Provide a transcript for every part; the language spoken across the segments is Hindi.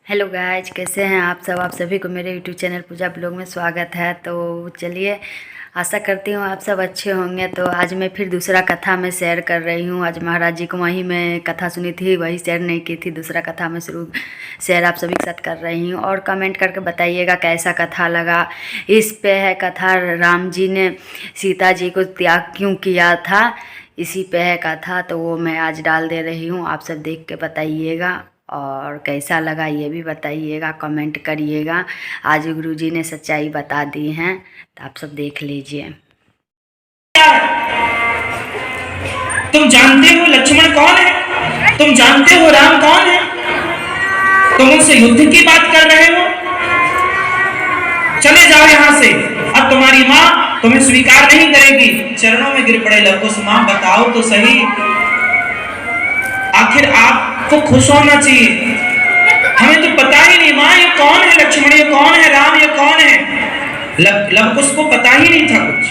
हेलो गाइज, कैसे हैं आप सब। आप सभी को मेरे यूट्यूब चैनल पूजा ब्लॉग में स्वागत है। तो चलिए, आशा करती हूँ आप सब अच्छे होंगे। तो आज मैं फिर दूसरा कथा में शेयर कर रही हूँ। आज महाराज जी को वहीं मैं कथा सुनी थी, वही शेयर नहीं की थी। दूसरा कथा में शुरू शेयर आप सभी के साथ कर रही हूँ। और कमेंट करके बताइएगा कैसा कथा लगा। इस पे है कथा, राम जी ने सीता जी को त्याग क्यों किया था, इसी पे है कथा। तो वो मैं आज डाल दे रही हूँ, आप सब देख के बताइएगा और कैसा लगा ये भी बताइएगा, कमेंट करिएगा। आज गुरुजी ने सच्चाई बता दी हैं, तो आप सब देख लीजिए। तुम जानते हो लक्ष्मण कौन है? तुम जानते हो राम कौन है? तुम उनसे युद्ध की बात कर रहे हो? चले जाओ यहाँ से। अब तुम्हारी माँ तुम्हें स्वीकार नहीं करेगी। चरणों में गिर पड़े लवकुश, माँ बताओ तो सही, आखिर आपको खुश होना चाहिए। हमें तो पता ही नहीं माँ, ये कौन है लक्ष्मण, ये कौन है राम, ये कौन है। लवकुश को पता ही नहीं था कुछ।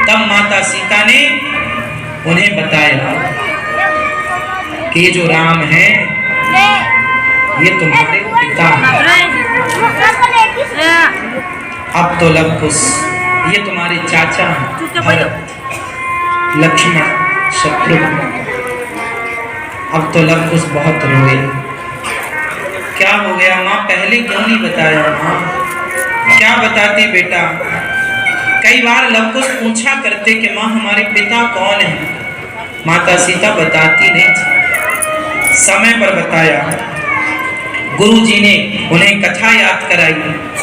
तब माता सीता ने उन्हें बताया कि ये जो राम है ये तुम्हारे पिता हैं। अब तो लवकुश ये तुम्हारे चाचा हैं, भरत, लक्ष्मण, शत्रुघ्न। अब तो लवकुश बहुत रोए। क्या हो गया माँ, पहले क्यों नहीं बताया माँ? क्या बताती बेटा। कई बार लवकुश पूछा करते कि माँ हमारे पिता कौन है। माता सीता बताती नहीं थी। समय पर बताया। गुरु जी ने उन्हें कथा याद कराई।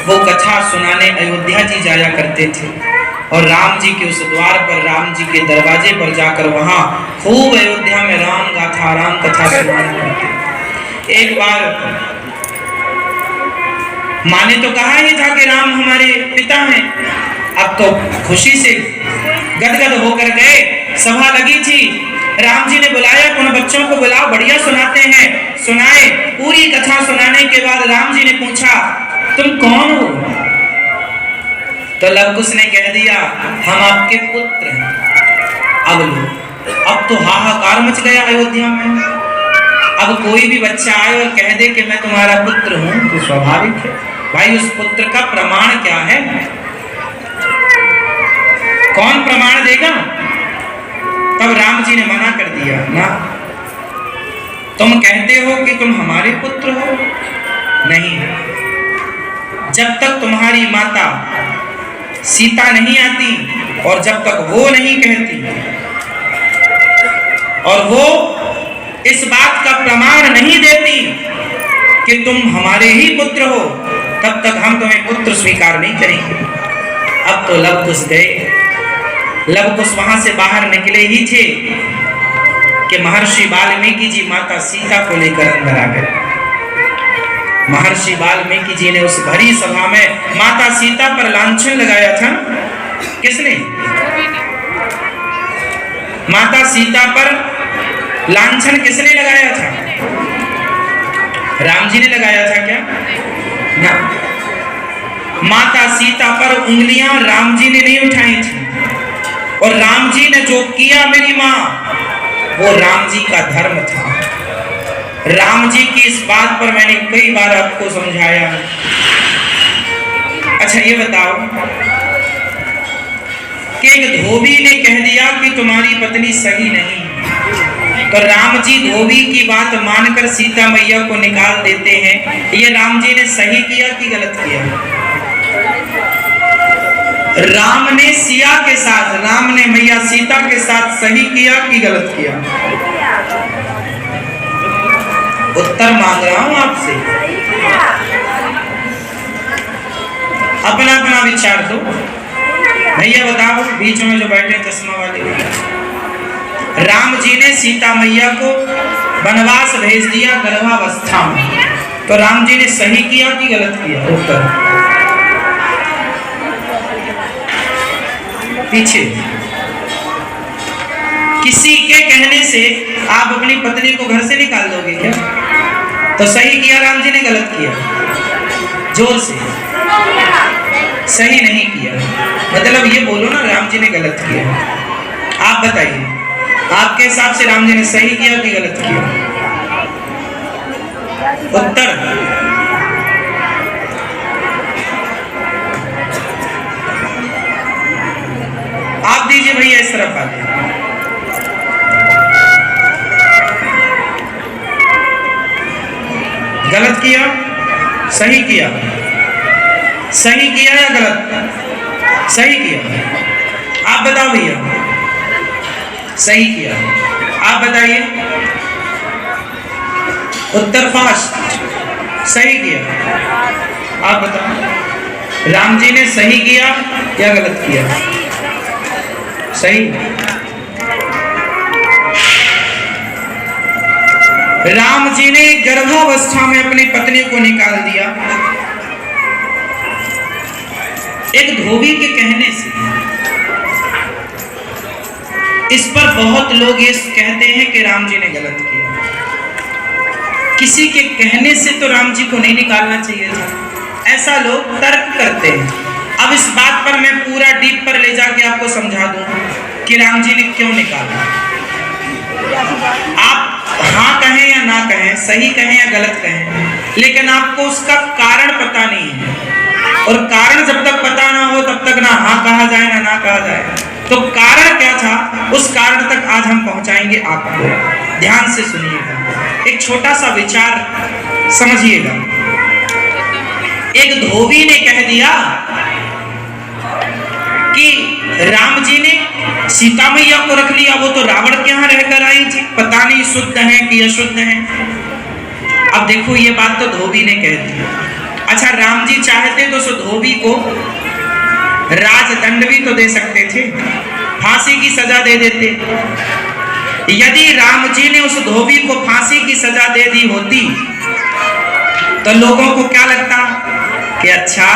वो कथा सुनाने अयोध्या जी जाया करते थे और राम जी के उस द्वार पर, राम जी के दरवाजे पर जाकर वहां खूब अयोध्या में राम गाथा, राम कथा सुनाया करते। एक बार माँ ने तो कहा ही था कि राम हमारे पिता हैं। अब तो खुशी से गदगद होकर गए। सभा लगी थी, राम जी ने बुलाया, उन बच्चों को बुलाओ, बढ़िया सुनाते हैं। सुनाए। पूरी कथा सुनाने के बाद राम जी ने पूछा तुम कौन हो? तो लवकुश ने कह दिया हम आपके पुत्र हैं। अब तो हाहाकार मच गया अयोध्या में। अब कोई भी बच्चा आए और कह दे कि मैं तुम्हारा पुत्र हूं तो स्वाभाविक है भाई, उस पुत्र का प्रमाण क्या है? कौन प्रमाण देगा? तब राम जी ने मना कर दिया, ना तुम कहते हो कि तुम हमारे पुत्र हो, नहीं, जब तक तुम्हारी माता सीता नहीं आती और जब तक वो नहीं कहती और वो इस बात का प्रमाण नहीं देती कि तुम हमारे ही पुत्र हो, तब तक हम तुम्हें पुत्र स्वीकार नहीं करेंगे। अब तो लवकुश गए। लवकुश वहां से बाहर निकले ही थे कि महर्षि वाल्मीकि जी माता सीता को लेकर अंदर आ गए। महर्षि वाल्मीकि जी ने उस भरी सभा में माता सीता पर लांछन लगाया था। किसने? माता सीता पर लांछन किसने लगाया था? राम जी ने लगाया था क्या? ना। माता सीता पर उंगलियां राम जी ने नहीं उठाई थी। और राम जी ने जो किया मेरी माँ, वो राम जी का धर्म था। राम जी की इस बात पर मैंने कई बार आपको समझाया। अच्छा ये बताओ कि एक धोबी ने कह दिया कि तुम्हारी पत्नी सही नहीं, तो राम जी धोबी की बात मानकर सीता मैया को निकाल देते हैं। ये राम जी ने सही किया कि गलत किया? राम ने सिया के साथ, राम ने मैया सीता के साथ सही किया कि गलत किया? उत्तर मांग रहा हूं आपसे, अपना अपना विचार दो। भैया बताओ, बीच में जो बैठे चश्मा वाले। राम जी ने सीता मैया को वनवास भेज दिया गर्भावस्था में, तो राम जी ने सही किया कि गलत किया? उत्तर पीछे। किसी के कहने से आप अपनी पत्नी को घर से निकाल दोगे क्या? तो सही किया राम जी ने, गलत किया? जोर से। सही नहीं किया, मतलब ये बोलो ना राम जी ने गलत किया। आप बताइए, आपके हिसाब से राम जी ने सही किया कि गलत किया? उत्तर आप दीजिए भैया, इस तरफ आ जाइए। गलत किया, सही किया? सही किया या गलत? सही किया। आप बताओ भैया। सही किया। आप बताइए। उत्तर फास्ट, सही किया। आप बताओ, राम जी ने सही किया या गलत किया? सही। राम जी ने गर्भावस्था में अपनी पत्नी को निकाल दिया एक धोबी के कहने से। इस पर बहुत लोग ये कहते हैं कि राम जी ने गलत किया। किसी के कहने से तो राम जी को नहीं निकालना चाहिए था, ऐसा लोग तर्क करते हैं। अब इस बात पर मैं पूरा डीप पर ले जाके आपको समझा दूं कि राम जी ने क्यों निकाला। आप हाँ कहें या ना कहें, सही कहें या गलत कहें, लेकिन आपको उसका कारण पता नहीं है। और कारण जब तक पता ना हो तब तक ना हाँ कहा जाए ना कहा जाए। तो कारण क्या था, उस कारण तक आज हम पहुंचाएंगे आपको। ध्यान से सुनिएगा, एक छोटा सा विचार समझिएगा। एक धोबी ने कह दिया कि राम जी ने सीता मैया को रख लिया, वो तो रावण के यहाँ रहकर आई थी, पता नहीं शुद्ध है कि अशुद्ध है। अब देखो, ये बात तो धोबी ने कह दी। अच्छा, राम जी चाहते तो उस धोबी को राजदंड भी तो दे सकते थे, फांसी की सजा दे देते। यदि राम जी ने उस धोबी को फांसी की सजा दे दी होती तो लोगों को क्या लगता कि अच्छा,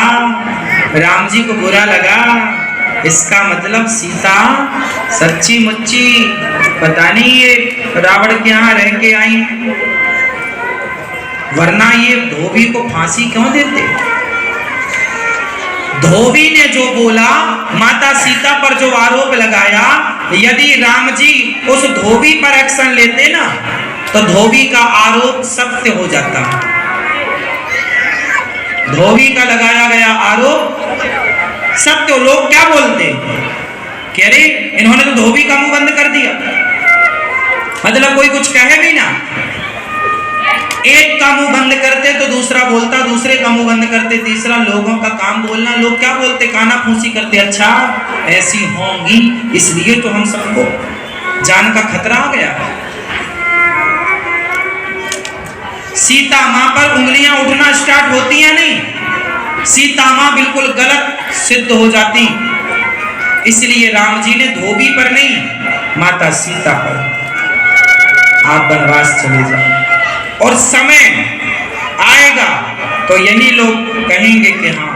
राम जी को बुरा लगा, इसका मतलब सीता सच्ची मुच्ची पता नहीं ये रावण के यहाँ रह के आई, वरना ये धोबी को फांसी क्यों देते। धोबी ने जो बोला, माता सीता पर जो आरोप लगाया, यदि राम जी उस धोबी पर एक्शन लेते ना तो धोबी का आरोप सत्य हो जाता। धोबी का लगाया गया आरोप सत्य। लोग क्या बोलते कि अरे इन्होंने तो धोबी का मुंह बंद कर दिया, मतलब कोई कुछ कहे भी ना। एक का मुंह बंद करते तो दूसरा बोलता, दूसरे का मुंह बंद करते तीसरा। लोगों का काम बोलना। लोग क्या बोलते, काना फूंसी करते, अच्छा ऐसी होंगी इसलिए तो हम सबको जान का खतरा आ गया। सीता मां पर उंगलियां उठना स्टार्ट होती हैं नहीं, सीता मां बिल्कुल गलत सिद्ध हो जाती। इसलिए राम जी ने धोबी पर नहीं, माता सीता पर आप वनवास चले जाओ। और समय आएगा तो यही लोग कहेंगे कि हाँ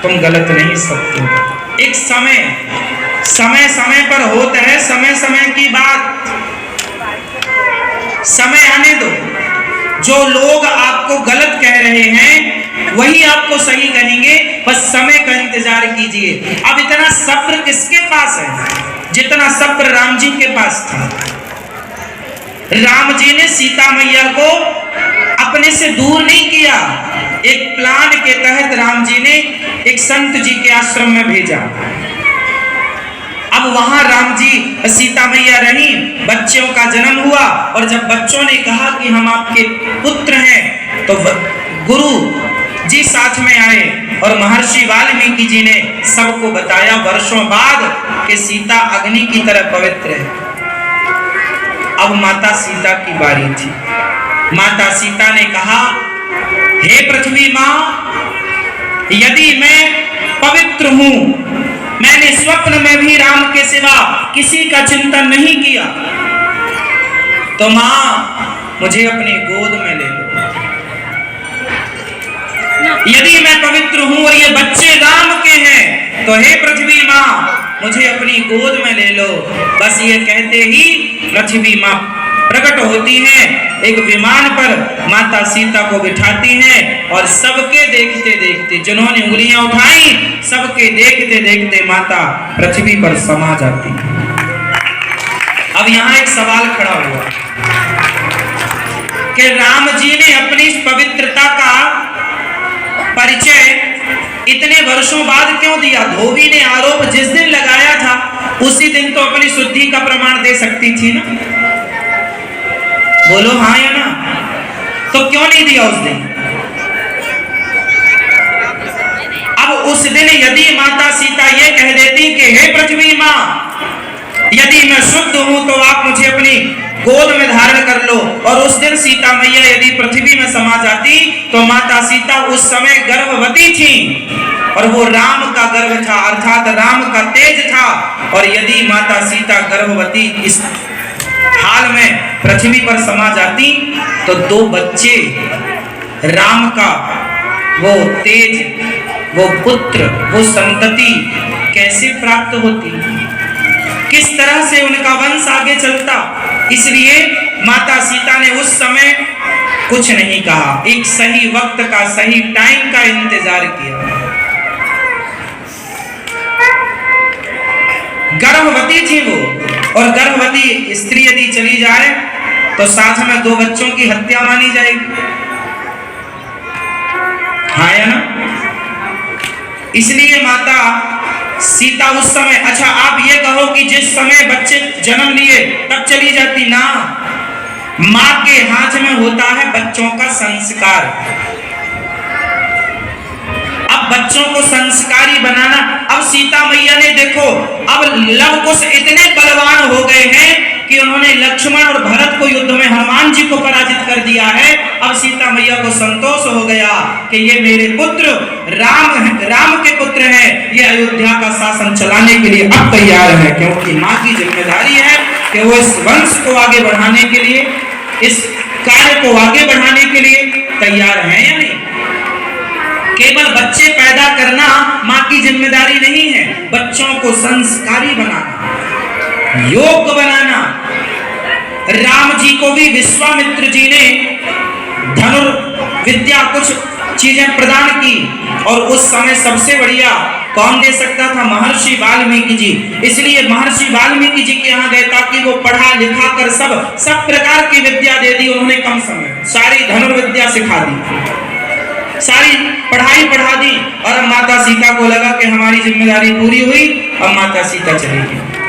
तुम गलत नहीं सकते। एक समय पर होता है, समय की बात। समय आने दो। जो लोग आपको गलत कह रहे हैं वही आपको सही कहेंगे, बस समय का इंतजार कीजिए। अब इतना सब्र किसके पास है जितना सब्र राम जी के पास था। राम जी ने सीता मैया को अपने से दूर नहीं किया। एक प्लान के तहत राम जी ने एक संत जी के आश्रम में भेजा। अब वहां राम जी सीता मैया रही, बच्चों का जन्म हुआ, और जब बच्चों ने कहा कि हम आपके पुत्र हैं तो गुरु जी साथ में आए और महर्षि वाल्मीकि जी ने सबको बताया वर्षों बाद कि सीता अग्नि की तरह पवित्र है। अब माता सीता की बारी थी। माता सीता ने कहा, हे पृथ्वी मां, यदि मैं पवित्र हूं, मैंने स्वप्न में भी राम के सिवा किसी का चिंतन नहीं किया, तो मां मुझे अपनी गोद में ले लो। यदि मैं पवित्र हूं और ये बच्चे राम के हैं तो हे पृथ्वी मां मुझे अपनी गोद में ले लो। बस ये कहते ही पृथ्वी मां प्रकट होती हैं, एक विमान पर माता सीता को बिठाती हैं और सबके देखते देखते, जिन्होंने उंगलियां उठाई, सबके देखते देखते माता पृथ्वी पर समा जाती है। अब यहां एक सवाल खड़ा हुआ, कि राम जी ने अपनी इस पवित्रता का परिचय इतने वर्षों बाद क्यों दिया? धोबी ने आरोप जिस दिन लगाया था उसी दिन तो अपनी शुद्धि का प्रमाण दे सकती थी ना। बोलो हाँ या ना? तो क्यों नहीं दिया उस दिन? अब उस दिन यदि माता सीता ये कह देती कि हे पृथ्वी माँ, यदि मैं शुद्ध हूं तो आप मुझे अपनी गोद में धारण कर लो, और उस दिन सीता मैया यदि पृथ्वी में समा जाती तो माता सीता उस समय गर्भवती थी और वो राम का गर्भ था, अर्थात राम का तेज था। और यदि माता सीता गर्भवती इस हाल में पृथ्वी पर समा जाती तो दो बच्चे राम का वो तेज, वो पुत्र, वो संतति कैसे प्राप्त होती, किस तरह से उनका वंश आगे चलता। इसलिए माता सीता ने उस समय कुछ नहीं कहा, एक सही वक्त का, सही टाइम का इंतजार किया। गर्भवती थी वो, और गर्भवती स्त्री यदि चली जाए तो साथ में दो बच्चों की हत्या मानी जाएगी, हाँ या ना? इसलिए माता सीता उस समय, अच्छा आप ये कहो कि जिस समय बच्चे जन्म लिए तब चली जाती ना, मां के हाथ में होता है बच्चों का संस्कार। अब बच्चों को संस्कारी बनाना, अब सीता मैया ने देखो, अब लव कुश इतने बलवान हो गए हैं कि उन्होंने लक्ष्मण और भरत को युद्ध में हनुमान जी को पराजित कर दिया है। अब सीता मैया को संतोष हो गया कि ये मेरे पुत्र राम के पुत्र हैं, ये अयोध्या का शासन चलाने के लिए अब तैयार है, क्योंकि माँ की जिम्मेदारी है कि वो इस वंश को आगे बढ़ाने के लिए, इस कार्य को आगे बढ़ाने के लिए तैयार है या नहीं। केवल बच्चे पैदा करना माँ की जिम्मेदारी नहीं है, बच्चों को संस्कारी बनाना, योग्य बनाना। राम जी को भी विश्वामित्र जी ने धनुर्विद्या कुछ चीजें प्रदान की, और उस समय सबसे बढ़िया कौन दे सकता था? महर्षि वाल्मीकि जी। इसलिए महर्षि वाल्मीकि जी के यहाँ गए ताकि वो पढ़ा लिखा कर सब प्रकार की विद्या दे दी उन्होंने कम समय, सारी धनुर्विद्या सिखा दी, सारी पढ़ाई पढ़ा दी। और अब माता सीता को लगा कि हमारी जिम्मेदारी पूरी हुई, अब माता सीता चली गई।